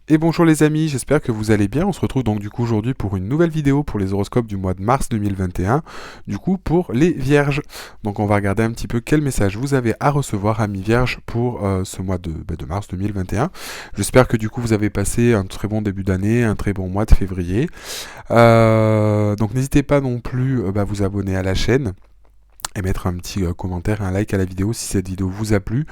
Et bonjour les amis, j'espère que vous allez bien. On se retrouve donc du coup aujourd'hui pour une nouvelle vidéo pour les horoscopes du mois de mars 2021, du coup pour les vierges. Donc on va regarder un petit peu quel message vous avez à recevoir, amis vierges, pour ce mois de mars 2021. J'espère que du coup vous avez passé un très bon début d'année, un très bon mois de février. Donc n'hésitez pas non plus à vous abonner à la chaîne et mettre un petit commentaire et un like à la vidéo si cette vidéo vous a plu.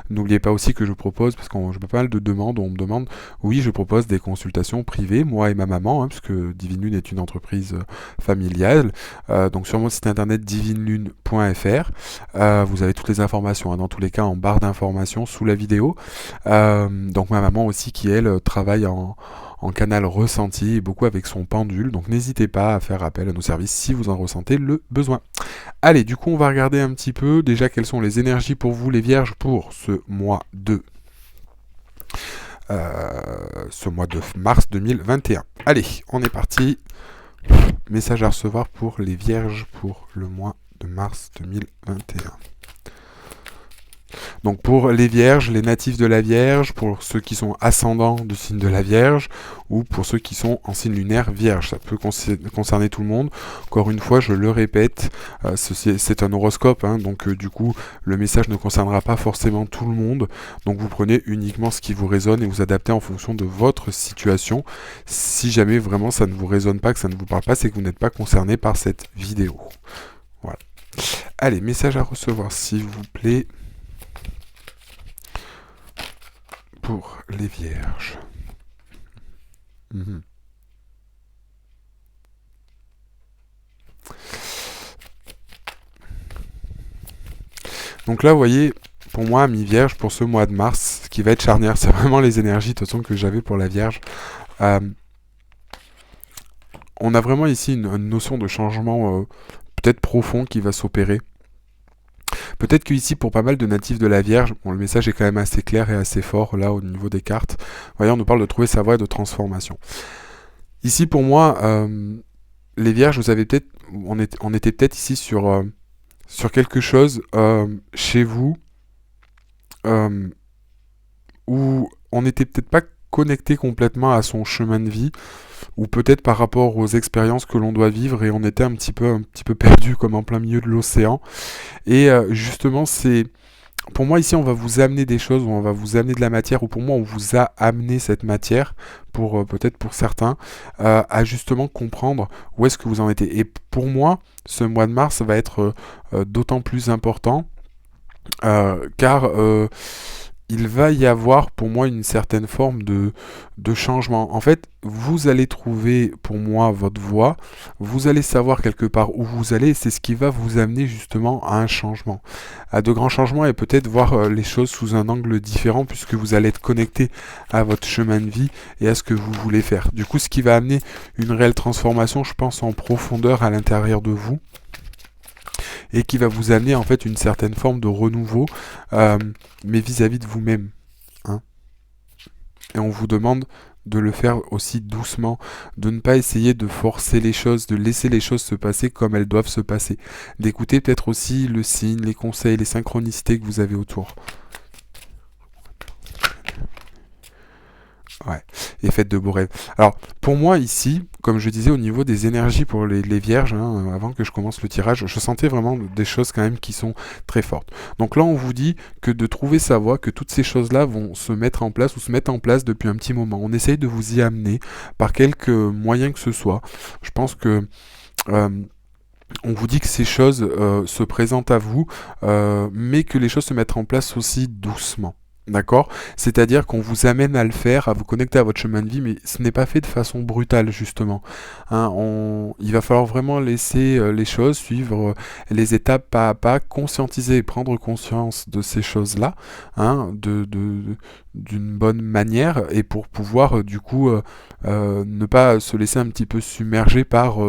N'oubliez pas aussi que je propose, parce que je me pas mal de demandes, on me demande, oui, je propose des consultations privées, moi et ma maman, puisque Divine Lune est une entreprise familiale. Donc sur mon site internet divinelune.fr, vous avez toutes les informations, dans tous les cas en barre d'informations sous la vidéo. Donc ma maman aussi qui, elle, travaille en canal ressenti et beaucoup avec son pendule. Donc n'hésitez pas à faire appel à nos services si vous en ressentez le besoin. Allez, du coup, on va regarder un petit peu déjà quelles sont les énergies pour vous, les vierges, pour ce mois de mars 2021. Allez, on est parti. Message à recevoir pour les vierges pour le mois de mars 2021. Donc pour les vierges, les natifs de la Vierge, pour ceux qui sont ascendants du signe de la Vierge, ou pour ceux qui sont en signe lunaire Vierge. Ça peut concerner tout le monde. Encore une fois, je le répète, c'est un horoscope, donc du coup, le message ne concernera pas forcément tout le monde. Donc vous prenez uniquement ce qui vous résonne et vous adaptez en fonction de votre situation. Si jamais vraiment ça ne vous résonne pas, que ça ne vous parle pas, c'est que vous n'êtes pas concerné par cette vidéo. Voilà. Allez, message à recevoir, s'il vous plaît, pour les vierges. Donc là, vous voyez, pour moi, mi-vierge, pour ce mois de mars, ce qui va être charnière, c'est vraiment les énergies de toute façon que j'avais pour la vierge. On a vraiment ici une notion de changement peut-être profond qui va s'opérer. Peut-être que ici, pour pas mal de natifs de la Vierge, le message est quand même assez clair et assez fort là au niveau des cartes. Vous voyez, on nous parle de trouver sa voie et de transformation. Ici, pour moi, les Vierges, vous avez peut-être, on était peut-être ici sur quelque chose chez vous où on n'était peut-être pas connecté complètement à son chemin de vie, ou peut-être par rapport aux expériences que l'on doit vivre, et on était un petit peu perdu comme en plein milieu de l'océan. Et justement, c'est pour moi ici, on va vous amener des choses, ou on va vous amener de la matière, ou pour moi, on vous a amené cette matière, pour peut-être pour certains, à justement comprendre où est-ce que vous en étiez. Et pour moi, ce mois de mars va être d'autant plus important, car il va y avoir pour moi une certaine forme de changement. En fait, vous allez trouver pour moi votre voie, vous allez savoir quelque part où vous allez, et c'est ce qui va vous amener justement à un changement, à de grands changements, et peut-être voir les choses sous un angle différent, puisque vous allez être connecté à votre chemin de vie et à ce que vous voulez faire. Du coup, ce qui va amener une réelle transformation, je pense, en profondeur à l'intérieur de vous, et qui va vous amener en fait une certaine forme de renouveau, mais vis-à-vis de vous-même. Et on vous demande de le faire aussi doucement, de ne pas essayer de forcer les choses, de laisser les choses se passer comme elles doivent se passer, d'écouter peut-être aussi le signe, les conseils, les synchronicités que vous avez autour. Ouais, et faites de beaux rêves. Alors, pour moi ici, comme je disais au niveau des énergies pour les vierges, avant que je commence le tirage, je sentais vraiment des choses quand même qui sont très fortes. Donc là, on vous dit que de trouver sa voie, que toutes ces choses-là vont se mettre en place, ou se mettent en place depuis un petit moment. On essaye de vous y amener par quelques moyens que ce soit. Je pense que on vous dit que ces choses se présentent à vous, mais que les choses se mettent en place aussi doucement. D'accord? C'est-à-dire qu'on vous amène à le faire, à vous connecter à votre chemin de vie, mais ce n'est pas fait de façon brutale, justement. Il va falloir vraiment laisser les choses, suivre les étapes pas à pas, conscientiser et prendre conscience de ces choses-là, d'une bonne manière, et pour pouvoir, du coup, ne pas se laisser un petit peu submerger par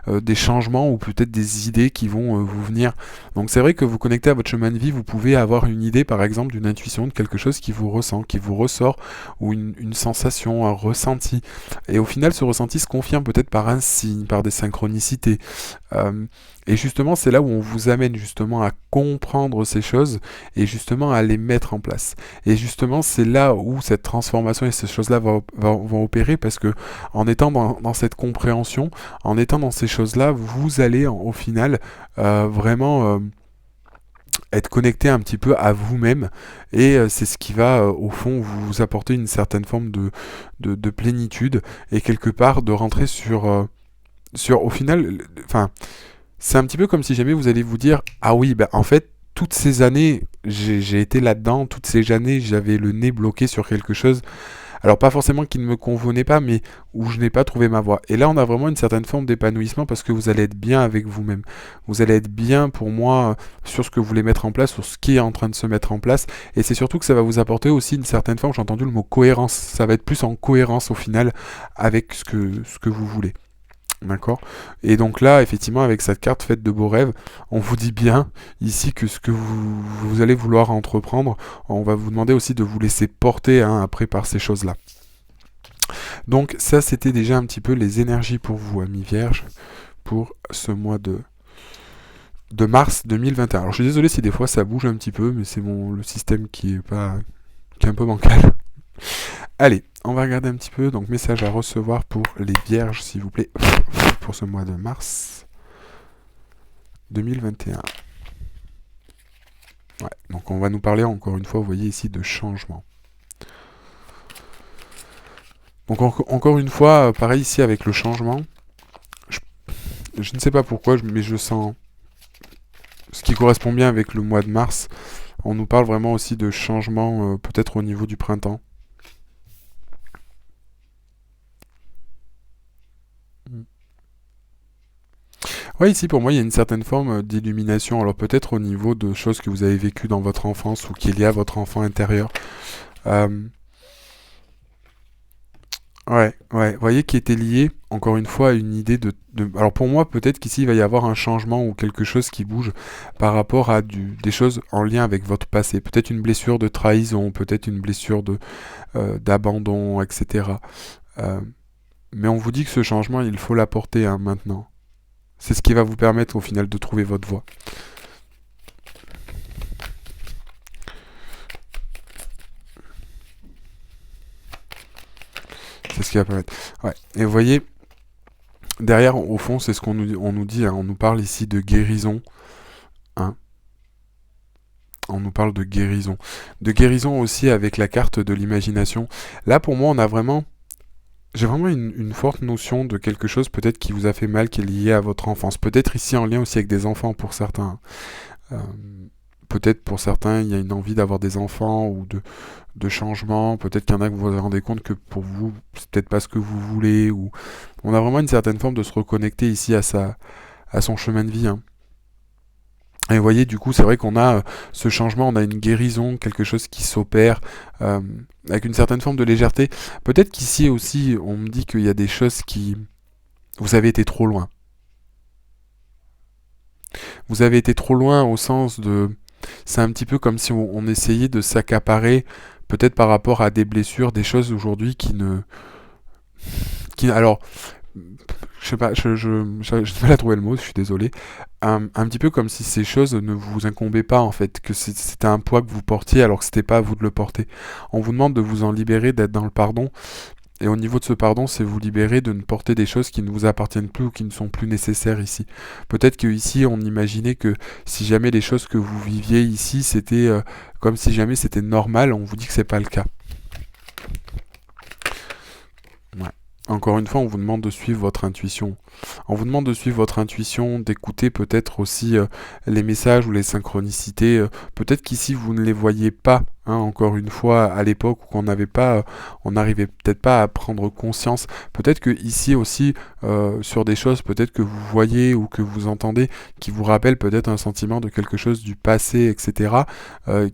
des changements, ou peut-être des idées qui vont vous venir. Donc c'est vrai que vous connectez à votre chemin de vie, vous pouvez avoir une idée, par exemple, d'une intuition, de quelque chose chose qui vous ressent, qui vous ressort, ou une sensation, un ressenti. Et au final, ce ressenti se confirme peut-être par un signe, par des synchronicités. Euh, et justement, c'est là où on vous amène justement à comprendre ces choses et justement à les mettre en place. Et justement, c'est là où cette transformation et ces choses-là vont opérer parce que en étant dans cette compréhension, en étant dans ces choses-là, vous allez au final vraiment être connecté un petit peu à vous-même et c'est ce qui va au fond vous apporter une certaine forme de plénitude et quelque part de rentrer sur au final, enfin c'est un petit peu comme si jamais vous allez vous dire ah oui ben en fait toutes ces années j'ai été là-dedans, toutes ces années j'avais le nez bloqué sur quelque chose, alors pas forcément qui ne me convenait pas, mais où je n'ai pas trouvé ma voie. Et là, on a vraiment une certaine forme d'épanouissement parce que vous allez être bien avec vous-même. Vous allez être bien, pour moi, sur ce que vous voulez mettre en place, sur ce qui est en train de se mettre en place. Et c'est surtout que ça va vous apporter aussi une certaine forme, j'ai entendu le mot cohérence. Ça va être plus en cohérence au final avec ce que vous voulez. D'accord. Et donc là, effectivement, avec cette carte faite de beaux rêves, on vous dit bien ici que ce que vous allez vouloir entreprendre, on va vous demander aussi de vous laisser porter après par ces choses-là. Donc ça, c'était déjà un petit peu les énergies pour vous, amis vierges, pour ce mois de mars 2021. Alors je suis désolé si des fois ça bouge un petit peu, mais c'est le système qui est un peu bancal. Allez, on va regarder un petit peu. Donc message à recevoir pour les vierges, s'il vous plaît, pour ce mois de mars 2021. Ouais, donc on va nous parler encore une fois, vous voyez ici, de changement. Donc encore une fois, pareil ici avec le changement. Je ne sais pas pourquoi, mais je sens ce qui correspond bien avec le mois de mars. On nous parle vraiment aussi de changement, peut-être au niveau du printemps. Ouais, ici pour moi il y a une certaine forme d'illumination. Alors peut-être au niveau de choses que vous avez vécues dans votre enfance ou qui est lié à votre enfant intérieur. Euh, ouais, vous voyez qui était lié, encore une fois, à une idée Alors pour moi, peut-être qu'ici, il va y avoir un changement ou quelque chose qui bouge par rapport à des choses en lien avec votre passé. Peut-être une blessure de trahison, peut-être une blessure d'abandon, etc. Euh, mais on vous dit que ce changement, il faut l'apporter maintenant. C'est ce qui va vous permettre au final de trouver votre voie. C'est ce qui va permettre. Ouais. Et vous voyez, derrière, au fond, c'est ce on nous dit, on nous parle ici de guérison. Hein. On nous parle de guérison. De guérison aussi avec la carte de l'imagination. Là, pour moi, j'ai vraiment une forte notion de quelque chose peut-être qui vous a fait mal, qui est lié à votre enfance. Peut-être ici en lien aussi avec des enfants pour certains. Euh, Peut-être pour certains, il y a une envie d'avoir des enfants ou de changement. Peut-être qu'il y en a que vous vous rendez compte que pour vous, c'est peut-être pas ce que vous voulez. Ou on a vraiment une certaine forme de se reconnecter ici à son chemin de vie. Hein. Et vous voyez, du coup, c'est vrai qu'on a ce changement, on a une guérison, quelque chose qui s'opère euh, avec une certaine forme de légèreté. Peut-être qu'ici aussi, on me dit qu'il y a des choses qui... Vous avez été trop loin. Vous avez été trop loin au sens de... C'est un petit peu comme si on essayait de s'accaparer, peut-être par rapport à des blessures, des choses aujourd'hui qui ne... Alors, je sais pas, j'ai du mal à trouver le mot, je suis désolé. Un petit peu comme si ces choses ne vous incombaient pas en fait, que c'était un poids que vous portiez alors que c'était pas à vous de le porter. On vous demande de vous en libérer, d'être dans le pardon, et au niveau de ce pardon, c'est vous libérer de ne porter des choses qui ne vous appartiennent plus ou qui ne sont plus nécessaires ici. Peut-être que ici, on imaginait que si jamais les choses que vous viviez ici, c'était comme si jamais c'était normal, on vous dit que c'est pas le cas. Ouais. Encore une fois, on vous demande de suivre votre intuition. On vous demande de suivre votre intuition, d'écouter peut-être aussi les messages ou les synchronicités. Peut-être qu'ici, vous ne les voyez pas, hein, encore une fois, à l'époque où on n'arrivait peut-être pas à prendre conscience. Peut-être que ici aussi, sur des choses peut-être que vous voyez ou que vous entendez, qui vous rappellent peut-être un sentiment de quelque chose du passé, etc.,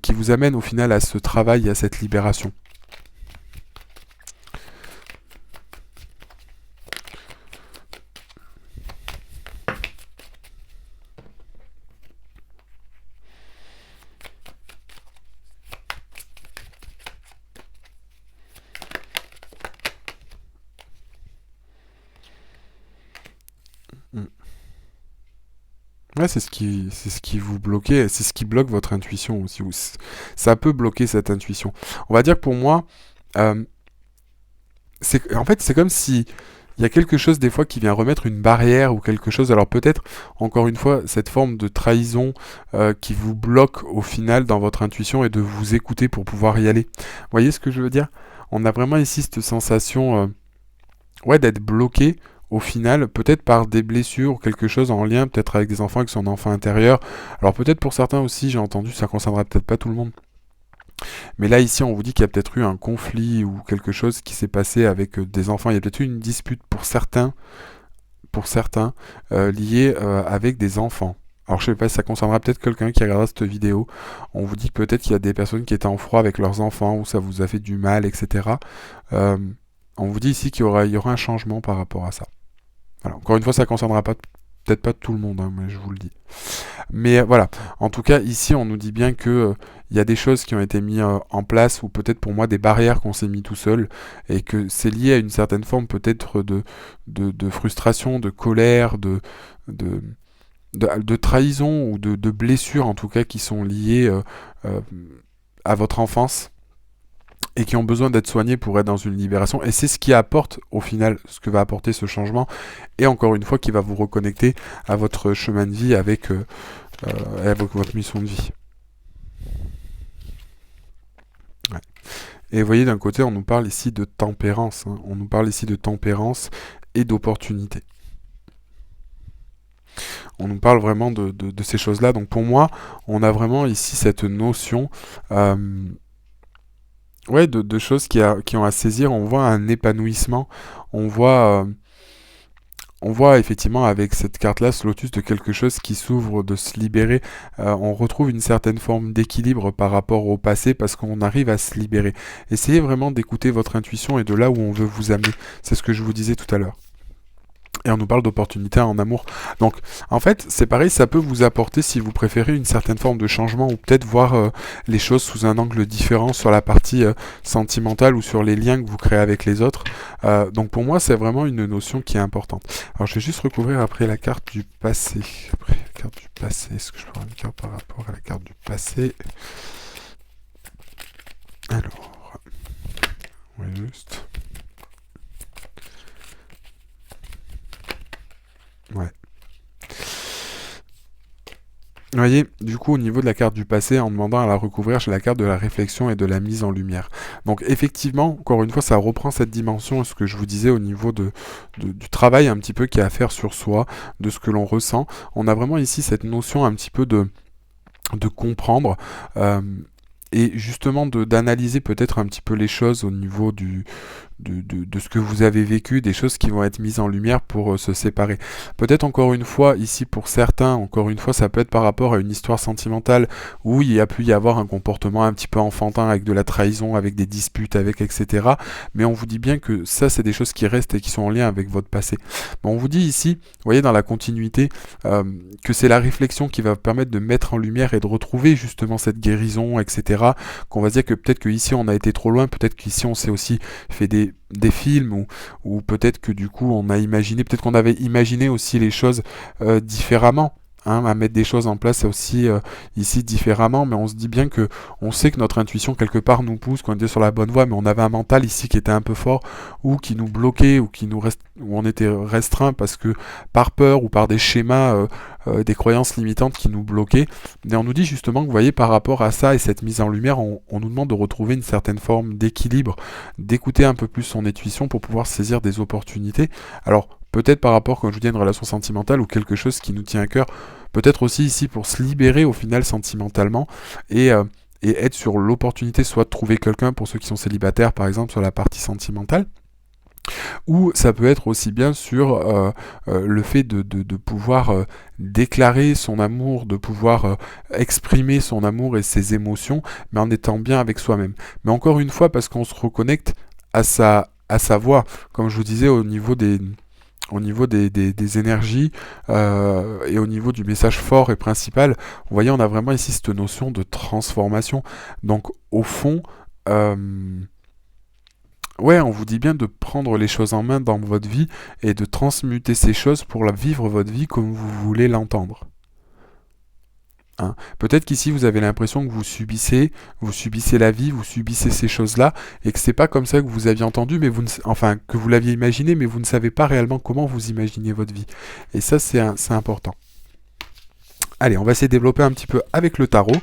qui vous amène au final à ce travail et à cette libération. Ouais, c'est ce qui vous bloquait, c'est ce qui bloque votre intuition aussi. Ça peut bloquer cette intuition. On va dire que pour moi, euh, en fait, c'est comme si il y a quelque chose des fois qui vient remettre une barrière ou quelque chose. Alors peut-être, encore une fois, cette forme de trahison qui vous bloque au final dans votre intuition et de vous écouter pour pouvoir y aller. Vous voyez ce que je veux dire? On a vraiment ici cette sensation ouais, d'être bloqué au final, peut-être par des blessures ou quelque chose en lien peut-être avec des enfants, avec son enfant intérieur. Alors peut-être pour certains aussi, j'ai entendu, ça concernera peut-être pas tout le monde. Mais là, ici, on vous dit qu'il y a peut-être eu un conflit ou quelque chose qui s'est passé avec des enfants. Il y a peut-être eu une dispute pour certains liée avec des enfants. Alors je sais pas si ça concernera peut-être quelqu'un qui regardera cette vidéo. On vous dit que peut-être qu'il y a des personnes qui étaient en froid avec leurs enfants ou ça vous a fait du mal, etc. Euh, on vous dit ici il y aura un changement par rapport à ça. Voilà. Encore une fois, ça concernera pas peut-être pas tout le monde, hein, mais je vous le dis. Mais voilà, en tout cas, ici, on nous dit bien que il y a des choses qui ont été mises en place, ou peut-être pour moi des barrières qu'on s'est mis tout seul, et que c'est lié à une certaine forme peut-être de frustration, de colère, de, de trahison, ou de blessures en tout cas qui sont liées euh, à votre enfance et qui ont besoin d'être soignés pour être dans une libération. Et c'est ce qui apporte, au final, ce que va apporter ce changement, et encore une fois, qui va vous reconnecter à votre chemin de vie avec votre mission de vie. Ouais. Et vous voyez, d'un côté, on nous parle ici de tempérance. Hein. On nous parle ici de tempérance et d'opportunité. On nous parle vraiment de ces choses-là. Donc pour moi, on a vraiment ici cette notion ouais, de choses qui ont à saisir. On voit un épanouissement. On voit, euh, on voit effectivement avec cette carte-là, ce lotus, de quelque chose qui s'ouvre, de se libérer. On retrouve une certaine forme d'équilibre par rapport au passé parce qu'on arrive à se libérer. Essayez vraiment d'écouter votre intuition et de là où on veut vous amener. C'est ce que je vous disais tout à l'heure. Et on nous parle d'opportunités en amour. Donc, en fait, c'est pareil, ça peut vous apporter, si vous préférez, une certaine forme de changement ou peut-être voir les choses sous un angle différent sur la partie sentimentale ou sur les liens que vous créez avec les autres. Donc, pour moi, c'est vraiment une notion qui est importante. Alors, je vais juste recouvrir après la carte du passé. Après la carte du passé, est-ce que je peux avoir une carte par rapport à la carte du passé? Alors, ouais, juste. Ouais. Vous voyez, du coup, au niveau de la carte du passé, en demandant à la recouvrir, j'ai la carte de la réflexion et de la mise en lumière. Donc, effectivement, encore une fois, ça reprend cette dimension, ce que je vous disais au niveau du travail un petit peu qu'il y a à faire sur soi, de ce que l'on ressent. On a vraiment ici cette notion un petit peu de comprendre. Et justement d'analyser peut-être un petit peu les choses au niveau de ce que vous avez vécu, des choses qui vont être mises en lumière pour se séparer. Peut-être encore une fois, ici pour certains, encore une fois, ça peut être par rapport à une histoire sentimentale où il y a pu y avoir un comportement un petit peu enfantin avec de la trahison, avec des disputes, avec etc. Mais on vous dit bien que ça, c'est des choses qui restent et qui sont en lien avec votre passé. Mais on vous dit ici, vous voyez dans la continuité, que c'est la réflexion qui va permettre de mettre en lumière et de retrouver justement cette guérison, etc. Qu'on va se dire que peut-être qu'ici on a été trop loin, peut-être qu'ici on s'est aussi fait des films ou peut-être que du coup on a imaginé, peut-être qu'on avait imaginé aussi les choses différemment. Hein, à mettre des choses en place aussi ici différemment, mais on se dit bien que on sait que notre intuition quelque part nous pousse, qu'on était sur la bonne voie, mais on avait un mental ici qui était un peu fort ou qui nous bloquait ou où on était restreint parce que par peur ou par des schémas, des croyances limitantes qui nous bloquaient. Et on nous dit justement que vous voyez par rapport à ça et cette mise en lumière, on nous demande de retrouver une certaine forme d'équilibre, d'écouter un peu plus son intuition pour pouvoir saisir des opportunités. Alors peut-être par rapport, comme je vous dis, à une relation sentimentale ou quelque chose qui nous tient à cœur. Peut-être aussi ici pour se libérer au final sentimentalement et être sur l'opportunité soit de trouver quelqu'un pour ceux qui sont célibataires par exemple sur la partie sentimentale. Ou ça peut être aussi bien sur le fait de pouvoir déclarer son amour, de pouvoir exprimer son amour et ses émotions, mais en étant bien avec soi-même. Mais encore une fois, parce qu'on se reconnecte à sa voix, comme je vous disais, au niveau des énergies et au niveau du message fort et principal, vous voyez, on a vraiment ici cette notion de transformation. Donc, au fond, ouais, on vous dit bien de prendre les choses en main dans votre vie et de transmuter ces choses pour vivre votre vie comme vous voulez l'entendre. hein. Peut-être qu'ici vous avez l'impression que vous subissez la vie, vous subissez ces choses-là, et que c'est pas comme ça que vous aviez entendu, mais enfin que vous l'aviez imaginé, mais vous ne savez pas réellement comment vous imaginez votre vie. Et ça c'est important. Allez, on va essayer de développer un petit peu avec le tarot.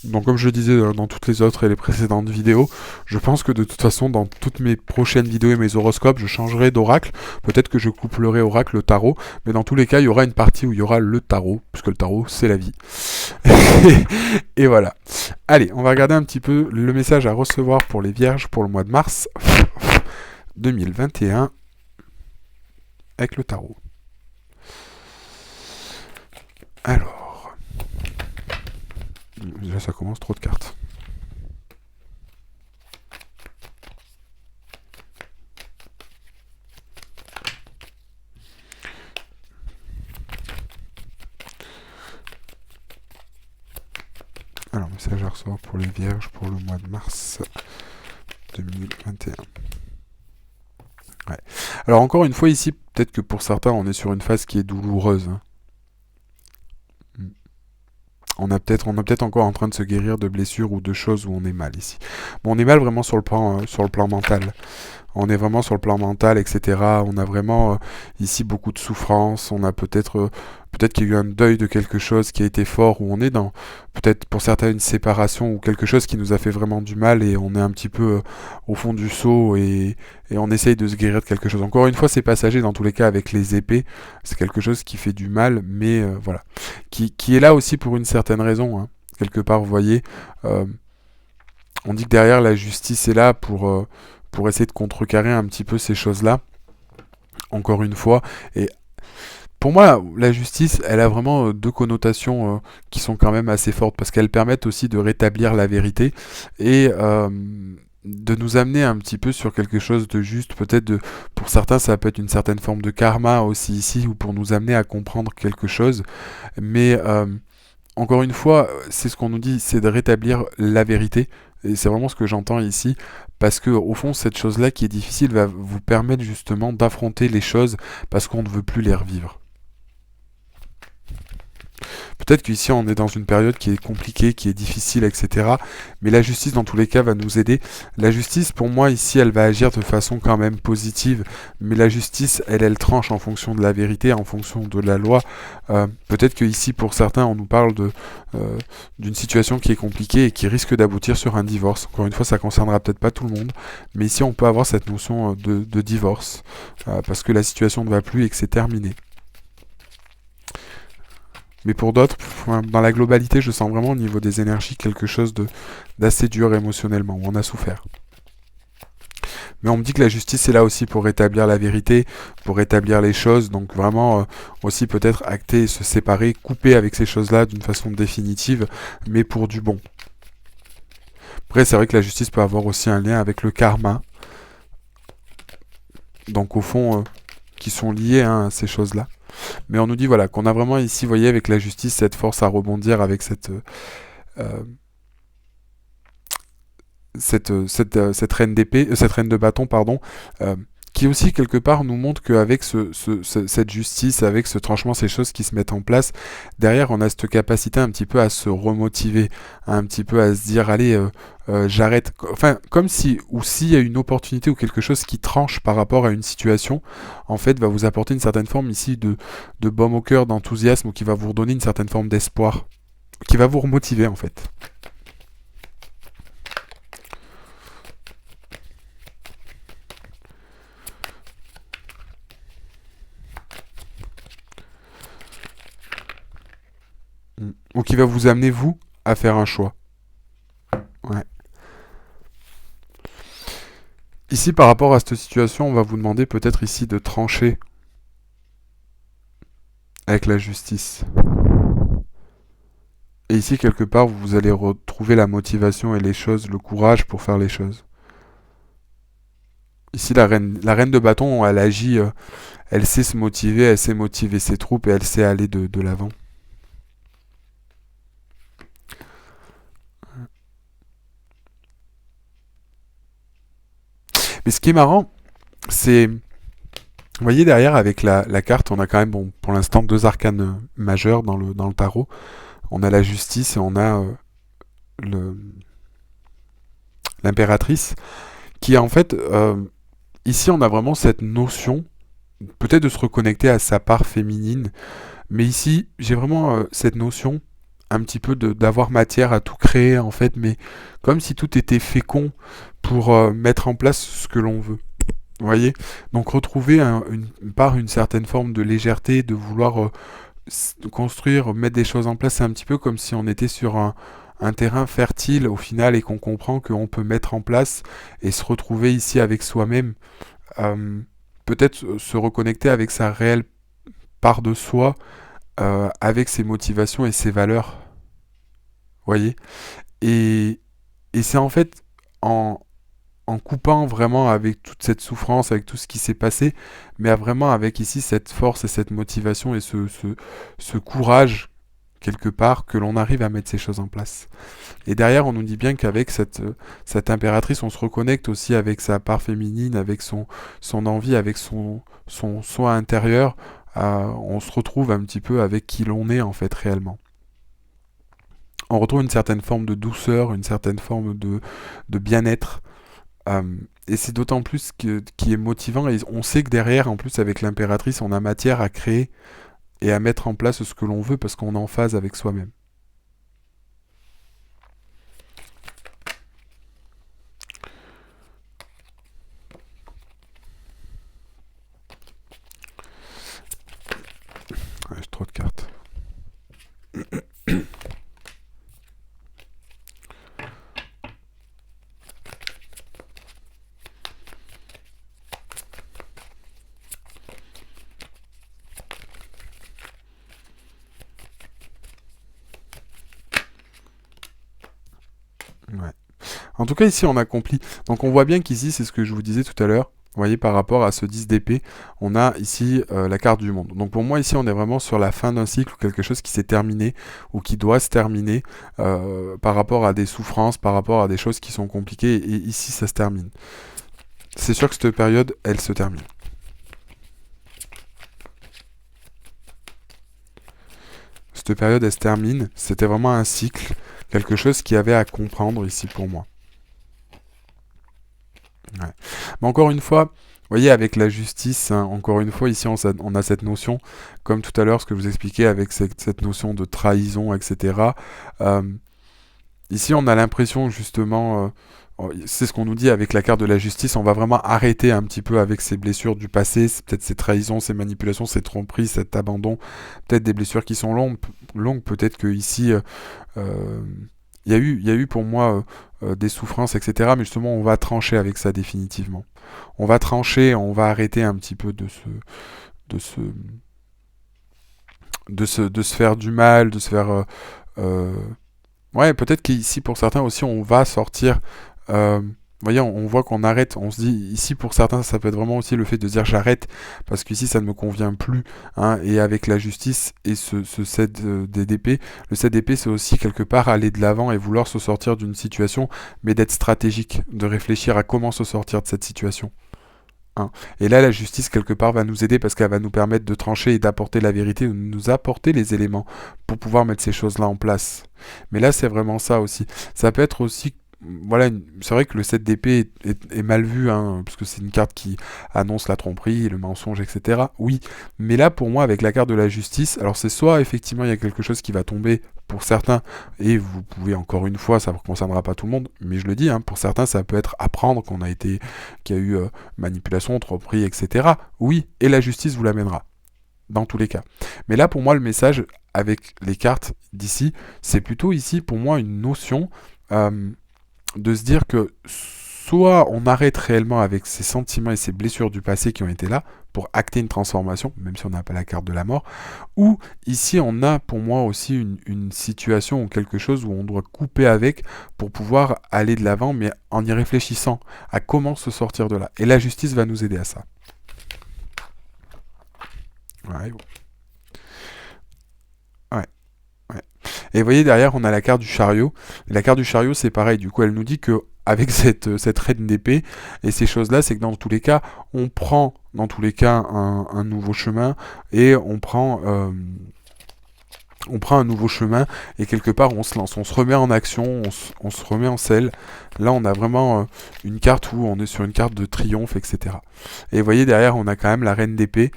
Donc comme je le disais dans toutes les autres et les précédentes vidéos, je pense que de toute façon dans toutes mes prochaines vidéos et mes horoscopes, je changerai d'oracle. Peut-être que je couplerai oracle au tarot, mais dans tous les cas, il y aura une partie où il y aura le tarot, puisque le tarot, c'est la vie. Et voilà. Allez, on va regarder un petit peu le message à recevoir pour les vierges pour le mois de mars 2021 avec le tarot. Alors... Déjà ça commence, trop de cartes. Alors, message à recevoir pour les vierges pour le mois de mars 2021. Ouais. Alors encore une fois ici, peut-être que pour certains on est sur une phase qui est douloureuse. Hein. On est peut-être encore en train de se guérir de blessures ou de choses où on est mal ici. Bon, on est mal vraiment sur le plan mental. On est vraiment sur le plan mental, etc. On a vraiment ici beaucoup de souffrance. On a peut-être qu'il y a eu un deuil de quelque chose qui a été fort, où on est dans peut-être pour certains une séparation ou quelque chose qui nous a fait vraiment du mal et on est un petit peu au fond du seau et on essaye de se guérir de quelque chose. Encore une fois, c'est passager dans tous les cas avec les épées. C'est quelque chose qui fait du mal, mais voilà. Qui est là aussi pour une certaine raison. Hein. Quelque part, vous voyez, on dit que derrière la justice est là pour essayer de contrecarrer un petit peu ces choses-là, encore une fois. Et pour moi, la justice, elle a vraiment deux connotations qui sont quand même assez fortes, parce qu'elles permettent aussi de rétablir la vérité, et de nous amener un petit peu sur quelque chose de juste. Peut-être pour certains, ça peut être une certaine forme de karma aussi ici, ou pour nous amener à comprendre quelque chose. Mais encore une fois, c'est ce qu'on nous dit, c'est de rétablir la vérité. Et c'est vraiment ce que j'entends ici, parce que au fond, cette chose-là qui est difficile va vous permettre justement d'affronter les choses, parce qu'on ne veut plus les revivre. Peut-être qu'ici on est dans une période qui est compliquée, qui est difficile, etc. Mais la justice dans tous les cas va nous aider. La justice pour moi ici elle va agir de façon quand même positive. Mais la justice elle tranche en fonction de la vérité, en fonction de la loi. Peut-être que ici pour certains on nous parle d'une situation qui est compliquée et qui risque d'aboutir sur un divorce. Encore une fois ça concernera peut-être pas tout le monde. Mais ici on peut avoir cette notion de divorce. Parce que la situation ne va plus et que c'est terminé. Mais pour d'autres, dans la globalité, je sens vraiment au niveau des énergies quelque chose d'assez dur émotionnellement, où on a souffert. Mais on me dit que la justice est là aussi pour rétablir la vérité, pour rétablir les choses, donc vraiment aussi peut-être acter, se séparer, couper avec ces choses-là d'une façon définitive, mais pour du bon. Après, c'est vrai que la justice peut avoir aussi un lien avec le karma, donc au fond, qui sont liés à ces choses-là. Mais on nous dit voilà qu'on a vraiment ici, vous voyez, avec la justice, cette force à rebondir avec cette reine d'épée, cette reine de bâton, pardon, qui aussi quelque part nous montre qu'avec cette justice, avec ce tranchement, ces choses qui se mettent en place, derrière on a cette capacité un petit peu à se remotiver, un petit peu à se dire allez, j'arrête, enfin comme si, ou s'il y a une opportunité ou quelque chose qui tranche par rapport à une situation, en fait va vous apporter une certaine forme ici de baume au cœur, d'enthousiasme, ou qui va vous redonner une certaine forme d'espoir, qui va vous remotiver en fait. Ou qui va vous amener, vous, à faire un choix. Ouais. Ici, par rapport à cette situation, on va vous demander peut-être ici de trancher avec la justice. Et ici, quelque part, vous allez retrouver la motivation et les choses, le courage pour faire les choses. Ici, la reine de bâton, elle agit, elle sait se motiver, elle sait motiver ses troupes et elle sait aller de l'avant. Mais ce qui est marrant, c'est... Vous voyez derrière avec la carte, on a quand même, bon, pour l'instant, 2 arcanes majeurs dans le tarot. on a la justice et on a le l'impératrice, qui en fait, ici on a vraiment cette notion, peut-être de se reconnecter à sa part féminine, mais ici j'ai vraiment cette notion un petit peu d'avoir matière à tout créer en fait, mais comme si tout était fécond pour mettre en place ce que l'on veut. Vous voyez? Donc retrouver une certaine forme de légèreté, de vouloir construire, mettre des choses en place, c'est un petit peu comme si on était sur un terrain fertile au final et qu'on comprend qu'on peut mettre en place et se retrouver ici avec soi-même. Euh, Peut-être se reconnecter avec sa réelle part de soi, avec ses motivations et ses valeurs. Vous voyez? Et, et c'est en fait en coupant vraiment avec toute cette souffrance, avec tout ce qui s'est passé, mais vraiment avec ici cette force et cette motivation et ce courage, quelque part, que l'on arrive à mettre ces choses en place. Et derrière, on nous dit bien qu'avec cette impératrice, on se reconnecte aussi avec sa part féminine, avec son envie, avec son soi intérieur. On se retrouve un petit peu avec qui l'on est en fait réellement. On retrouve une certaine forme de douceur, une certaine forme de bien-être. Et c'est d'autant plus qui est motivant. Et on sait que derrière, en plus, avec l'impératrice, on a matière à créer et à mettre en place ce que l'on veut parce qu'on est en phase avec soi-même. Ouais, j'ai trop de cartes. Ouais. En tout cas, ici, on accomplit. Donc, on voit bien qu'ici, c'est ce que je vous disais tout à l'heure. Vous voyez, par rapport à ce 10 d'épée, on a ici la carte du monde. Donc pour moi, ici, on est vraiment sur la fin d'un cycle ou quelque chose qui s'est terminé ou qui doit se terminer par rapport à des souffrances, par rapport à des choses qui sont compliquées. Et ici, ça se termine. C'est sûr que cette période, elle se termine. Cette période, elle se termine. C'était vraiment un cycle, quelque chose qui avait à comprendre ici pour moi. Ouais. Mais encore une fois, vous voyez, avec la justice, hein, encore une fois, ici, on a cette notion, comme tout à l'heure, ce que je vous expliquais avec cette notion de trahison, etc. Euh, Ici, on a l'impression, justement, c'est ce qu'on nous dit avec la carte de la justice, on va vraiment arrêter un petit peu avec ces blessures du passé, peut-être ces trahisons, ces manipulations, ces tromperies, cet abandon, peut-être des blessures qui sont longues peut-être que ici, euh, il y a eu pour moi des souffrances, etc. Mais justement, on va trancher avec ça définitivement. On va trancher, on va arrêter un petit peu de se, de se faire du mal, de se faire... euh, ouais, peut-être qu'ici, pour certains aussi, on va sortir... vous voyez, on voit qu'on arrête, on se dit, ici pour certains, ça peut être vraiment aussi le fait de dire j'arrête, parce qu'ici ça ne me convient plus, hein, et avec la justice et ce set d'épée, le set d'épée c'est aussi quelque part aller de l'avant et vouloir se sortir d'une situation, mais d'être stratégique, de réfléchir à comment se sortir de cette situation. Hein. Et là, la justice, quelque part, va nous aider parce qu'elle va nous permettre de trancher et d'apporter la vérité, de nous apporter les éléments pour pouvoir mettre ces choses-là en place. Mais là, c'est vraiment ça aussi. Ça peut être aussi voilà, c'est vrai que le 7 d'épée est mal vu, hein, parce que c'est une carte qui annonce la tromperie, le mensonge, etc. Oui, mais là, pour moi, avec la carte de la justice, alors c'est soit effectivement il y a quelque chose qui va tomber pour certains, et vous pouvez encore une fois, ça ne concernera pas tout le monde, mais je le dis, hein, pour certains, ça peut être apprendre qu'il y a eu manipulation, tromperie, etc. Oui, et la justice vous l'amènera, dans tous les cas. Mais là, pour moi, le message avec les cartes d'ici, c'est plutôt ici, pour moi, une notion... de se dire que soit on arrête réellement avec ces sentiments et ces blessures du passé qui ont été là pour acter une transformation, même si on n'a pas la carte de la mort, ou ici on a pour moi aussi une situation ou quelque chose où on doit couper avec pour pouvoir aller de l'avant, mais en y réfléchissant à comment se sortir de là. Et la justice va nous aider à ça. Ouais. Ouais. Ouais. Et vous voyez derrière, on a la carte du chariot. Et la carte du chariot, c'est pareil. Du coup, elle nous dit que avec cette reine d'épée et ces choses-là, c'est que dans tous les cas, on prend dans tous les cas un nouveau chemin et on prend on prend un nouveau chemin et quelque part on se lance, on se remet en action, on se remet en selle. Là on a vraiment une carte où on est sur une carte de triomphe, etc. Et vous voyez derrière on a quand même la reine d'épée.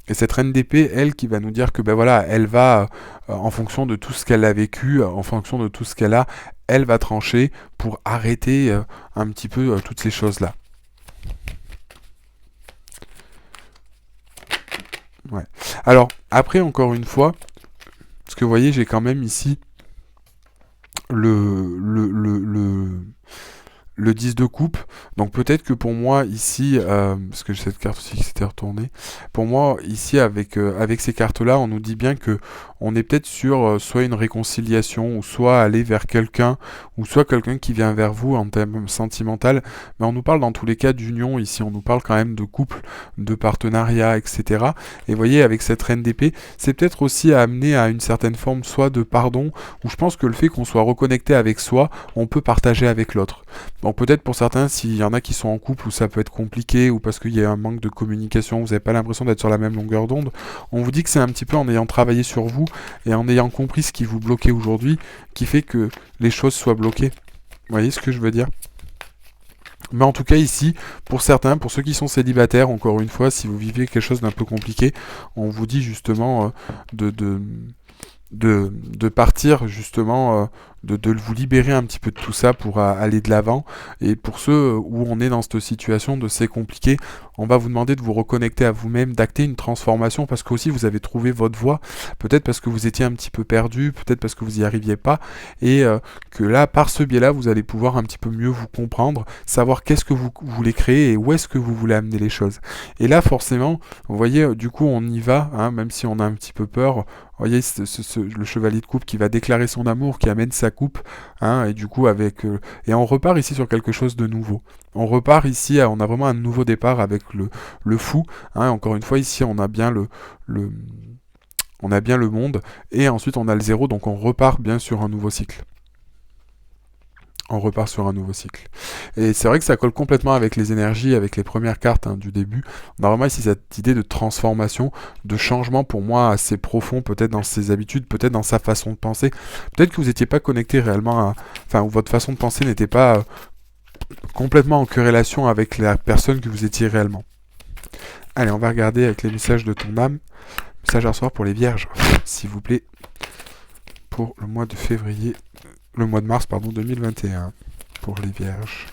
Et cette reine d'épée, elle, qui va nous dire que ben voilà, elle va, en fonction de tout ce qu'elle a vécu, en fonction de tout ce qu'elle a, elle va trancher pour arrêter un petit peu toutes ces choses-là. Ouais. Alors, après, encore une fois, parce que vous voyez, j'ai quand même ici le 10 de coupe. Donc peut-être que pour moi ici, parce que j'ai cette carte aussi qui s'était retournée, pour moi ici avec ces cartes-là, on nous dit bien que on est peut-être sur soit une réconciliation, ou soit aller vers quelqu'un, ou soit quelqu'un qui vient vers vous en termes sentimental. Mais on nous parle dans tous les cas d'union ici, on nous parle quand même de couple, de partenariat, etc. Et vous voyez, avec cette reine d'épée, c'est peut-être aussi à amener à une certaine forme soit de pardon, ou je pense que le fait qu'on soit reconnecté avec soi, on peut partager avec l'autre. Donc peut-être pour certains, s'il y en a qui sont en couple où ça peut être compliqué, ou parce qu'il y a un manque de communication, vous n'avez pas l'impression d'être sur la même longueur d'onde, on vous dit que c'est un petit peu en ayant travaillé sur vous, et en ayant compris ce qui vous bloquait aujourd'hui, qui fait que les choses soient bloquées. Vous voyez ce que je veux dire ? Mais en tout cas ici, pour certains, pour ceux qui sont célibataires, encore une fois, si vous vivez quelque chose d'un peu compliqué, on vous dit justement de partir justement, de vous libérer un petit peu de tout ça pour aller de l'avant. Et pour ceux où on est dans cette situation de c'est compliqué, on va vous demander de vous reconnecter à vous-même, d'acter une transformation, parce que aussi vous avez trouvé votre voie, peut-être parce que vous étiez un petit peu perdu, peut-être parce que vous n'y arriviez pas, et que là, par ce biais-là, vous allez pouvoir un petit peu mieux vous comprendre, savoir qu'est-ce que vous voulez créer et où est-ce que vous voulez amener les choses. Et là, forcément, vous voyez, du coup, on y va, hein, même si on a un petit peu peur. Vous voyez, le chevalier de coupe qui va déclarer son amour, qui amène sa coupe, hein, et du coup avec et on repart ici sur quelque chose de nouveau. On repart ici, on a vraiment un nouveau départ avec le fou, hein. Encore une fois, ici on a bien on a bien le monde, et ensuite on a le zéro, donc on repart bien sur un nouveau cycle. On repart sur un nouveau cycle. Et c'est vrai que ça colle complètement avec les énergies, avec les premières cartes, hein, du début. On a vraiment ici cette idée de transformation, de changement pour moi assez profond, peut-être dans ses habitudes, peut-être dans sa façon de penser. Peut-être que vous n'étiez pas connecté réellement à... Enfin, ou votre façon de penser n'était pas complètement en corrélation avec la personne que vous étiez réellement. Allez, on va regarder avec les messages de ton âme. Message à recevoir pour les vierges, s'il vous plaît, pour le mois de février... Le mois de mars, pardon, 2021, pour les vierges.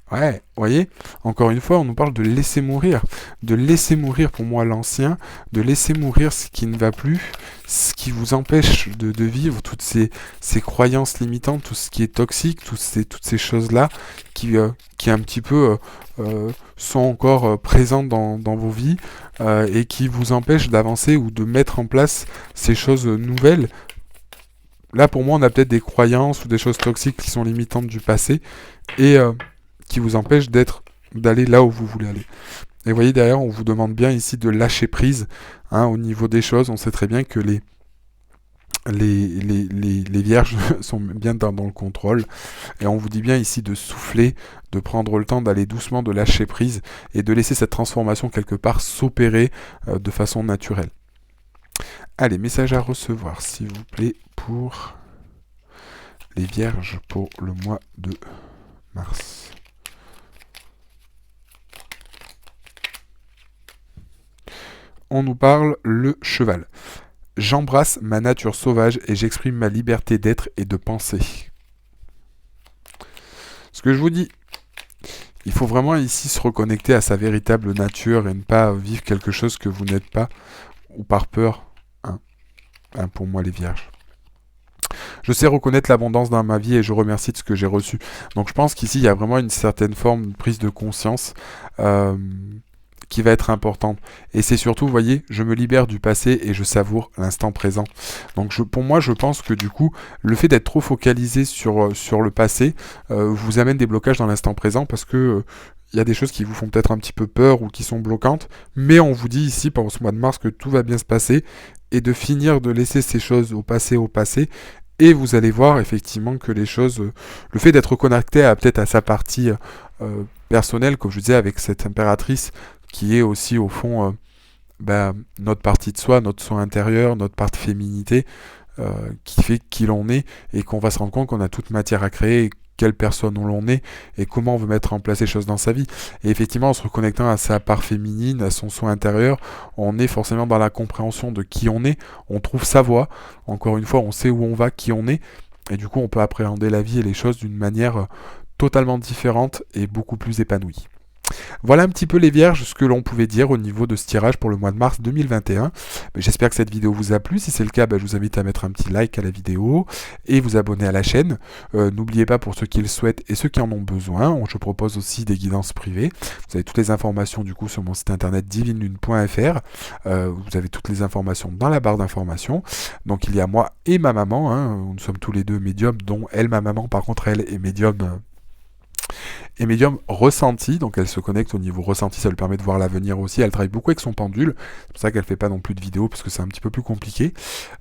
Ouais, vous voyez, encore une fois, on nous parle de laisser mourir. De laisser mourir pour moi l'ancien, de laisser mourir ce qui ne va plus, ce qui vous empêche de vivre, toutes ces croyances limitantes, tout ce qui est toxique, toutes ces choses-là qui un petit peu sont encore présentes dans vos vies et qui vous empêchent d'avancer ou de mettre en place ces choses nouvelles. Là, pour moi, on a peut-être des croyances ou des choses toxiques qui sont limitantes du passé et qui vous empêchent d'aller là où vous voulez aller. Et vous voyez, derrière, on vous demande bien ici de lâcher prise, hein, au niveau des choses. On sait très bien que les vierges sont bien dans le contrôle. Et on vous dit bien ici de souffler, de prendre le temps d'aller doucement, de lâcher prise et de laisser cette transformation quelque part s'opérer de façon naturelle. Allez, message à recevoir, s'il vous plaît, pour les vierges pour le mois de mars. On nous parle le cheval. J'embrasse ma nature sauvage et j'exprime ma liberté d'être et de penser. Ce que je vous dis, il faut vraiment ici se reconnecter à sa véritable nature et ne pas vivre quelque chose que vous n'êtes pas, ou par peur, hein, pour moi les vierges. Je sais reconnaître l'abondance dans ma vie et je remercie de ce que j'ai reçu. Donc je pense qu'ici il y a vraiment une certaine forme de prise de conscience qui va être importante. Et c'est surtout, vous voyez, je me libère du passé et je savoure l'instant présent. Donc pour moi, je pense que du coup, le fait d'être trop focalisé sur le passé vous amène des blocages dans l'instant présent parce que il y a des choses qui vous font peut-être un petit peu peur ou qui sont bloquantes, mais on vous dit ici, pendant ce mois de mars, que tout va bien se passer et de finir de laisser ces choses au passé, et vous allez voir effectivement que les choses, le fait d'être connecté peut-être à sa partie personnelle, comme je disais, avec cette impératrice qui est aussi au fond notre partie de soi, notre soi intérieur, notre part de féminité, qui fait qui l'on est, et qu'on va se rendre compte qu'on a toute matière à créer, quelle personne l'on est, et comment on veut mettre en place les choses dans sa vie. Et effectivement, en se reconnectant à sa part féminine, à son soi intérieur, on est forcément dans la compréhension de qui on est, on trouve sa voie, encore une fois, on sait où on va, qui on est, et du coup, on peut appréhender la vie et les choses d'une manière totalement différente et beaucoup plus épanouie. Voilà un petit peu les vierges, ce que l'on pouvait dire au niveau de ce tirage pour le mois de mars 2021. J'espère que cette vidéo vous a plu. Si c'est le cas, je vous invite à mettre un petit like à la vidéo et vous abonner à la chaîne. N'oubliez pas, pour ceux qui le souhaitent et ceux qui en ont besoin, je propose aussi des guidances privées. Vous avez toutes les informations du coup sur mon site internet divinelune.fr. Vous avez toutes les informations dans la barre d'informations. Donc il y a moi et ma maman. Nous sommes tous les deux médiums, dont elle, ma maman, par contre, elle est médium. Et médium ressenti, donc elle se connecte au niveau ressenti, ça lui permet de voir l'avenir aussi. Elle travaille beaucoup avec son pendule, c'est pour ça qu'elle fait pas non plus de vidéos, parce que c'est un petit peu plus compliqué,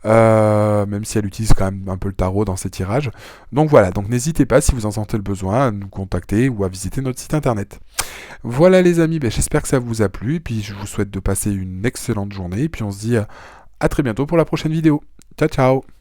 même si elle utilise quand même un peu le tarot dans ses tirages. Donc voilà, donc n'hésitez pas, si vous en sentez le besoin, à nous contacter ou à visiter notre site internet. Voilà les amis, j'espère que ça vous a plu, et puis je vous souhaite de passer une excellente journée, et puis on se dit à très bientôt pour la prochaine vidéo. Ciao ciao.